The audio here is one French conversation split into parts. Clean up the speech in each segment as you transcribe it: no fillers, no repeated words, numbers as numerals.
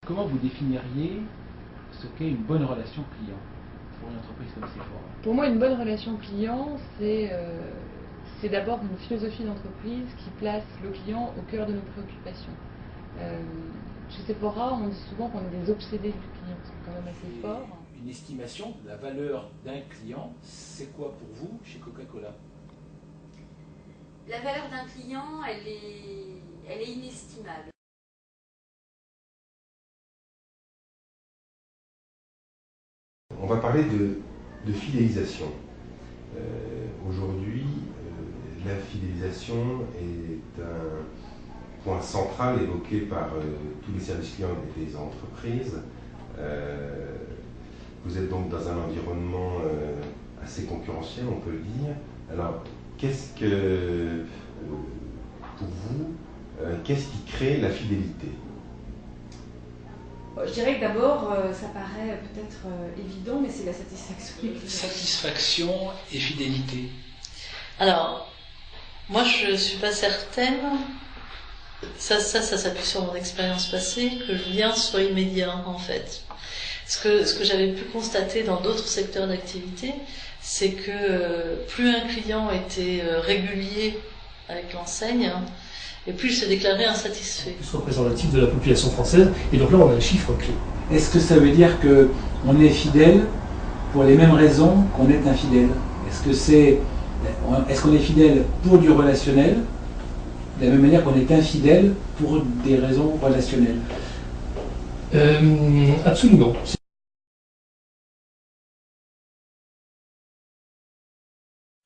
Comment vous définiriez ce qu'est une bonne relation client pour une entreprise comme Sephora? Pour moi, une bonne relation client, c'est d'abord une philosophie d'entreprise qui place le client au cœur de nos préoccupations. Chez Sephora, on dit souvent qu'on est des obsédés du client, c'est quand même assez fort. Une estimation de la valeur d'un client, c'est quoi pour vous chez Coca-Cola? La valeur d'un client, elle est inestimable. On va parler de fidélisation. Aujourd'hui, la fidélisation est un point central évoqué par tous les services clients et les entreprises. Vous êtes donc dans un environnement assez concurrentiel, on peut le dire. Alors, qu'est-ce que, pour vous, qu'est-ce qui crée la fidélité ? Je dirais que d'abord, ça paraît peut-être évident, mais c'est la satisfaction. Satisfaction et fidélité. Alors, moi je ne suis pas certaine, ça s'appuie sur mon expérience passée, que le lien soit immédiat en fait. Ce que j'avais pu constater dans d'autres secteurs d'activité, c'est que plus un client était régulier avec l'enseigne, et plus il se déclarait insatisfait. Plus représentatif de la population française, et donc là on a un chiffre clé. Est-ce que ça veut dire qu'on est fidèle pour les mêmes raisons qu'on est infidèle? Est-ce qu'on est fidèle pour du relationnel, de la même manière qu'on est infidèle pour des raisons relationnelles? Absolument.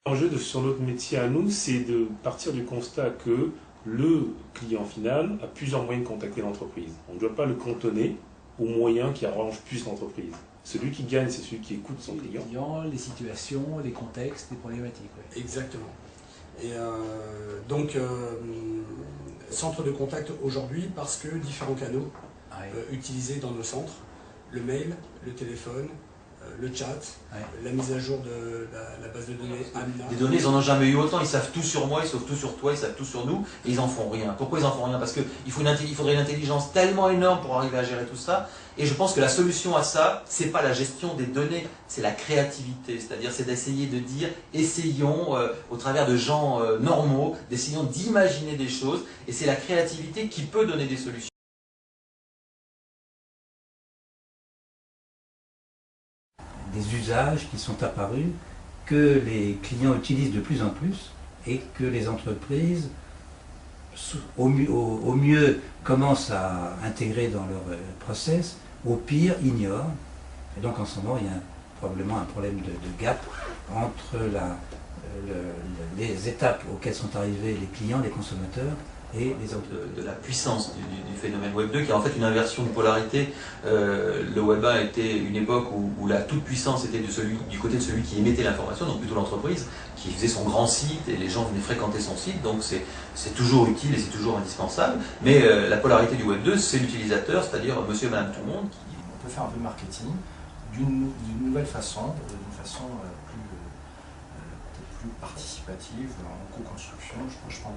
L'enjeu sur notre métier à nous, c'est de partir du constat que le client final a plusieurs moyens de contacter l'entreprise. On ne doit pas le cantonner aux moyens qui arrangent plus l'entreprise. Celui qui gagne, c'est celui qui écoute son client. Les clients, les situations, les contextes, les problématiques. Ouais. Exactement. Et centre de contact aujourd'hui parce que différents canaux utilisés dans nos centres, le mail, le téléphone, le chat, la mise à jour de la base de données Amina. Les données, ils n'en ont jamais eu autant, ils savent tout sur moi, ils savent tout sur toi, ils savent tout sur nous, et ils n'en font rien. Pourquoi ils n'en font rien? Parce qu'il faudrait une intelligence tellement énorme pour arriver à gérer tout ça, et je pense que la solution à ça, c'est pas la gestion des données, c'est la créativité, c'est-à-dire c'est d'essayer de dire, essayons, au travers de gens normaux, d'essayons d'imaginer des choses, et c'est la créativité qui peut donner des solutions. Des usages qui sont apparus, que les clients utilisent de plus en plus et que les entreprises, au mieux, commencent à intégrer dans leur process, au pire, ignorent. Et donc en ce moment, il y a probablement un problème de gap entre les étapes auxquelles sont arrivés les clients, les consommateurs, et les autres. De la puissance du phénomène Web 2, qui est en fait une inversion de polarité. Le Web 1 était une époque où la toute-puissance était du côté de celui qui émettait l'information, donc plutôt l'entreprise, qui faisait son grand site et les gens venaient fréquenter son site, donc c'est toujours utile et c'est toujours indispensable. Mais la polarité du Web 2, c'est l'utilisateur, c'est-à-dire monsieur et madame tout le monde. On peut faire un peu de marketing d'une nouvelle façon, d'une façon plus participative, en co-construction, je pense.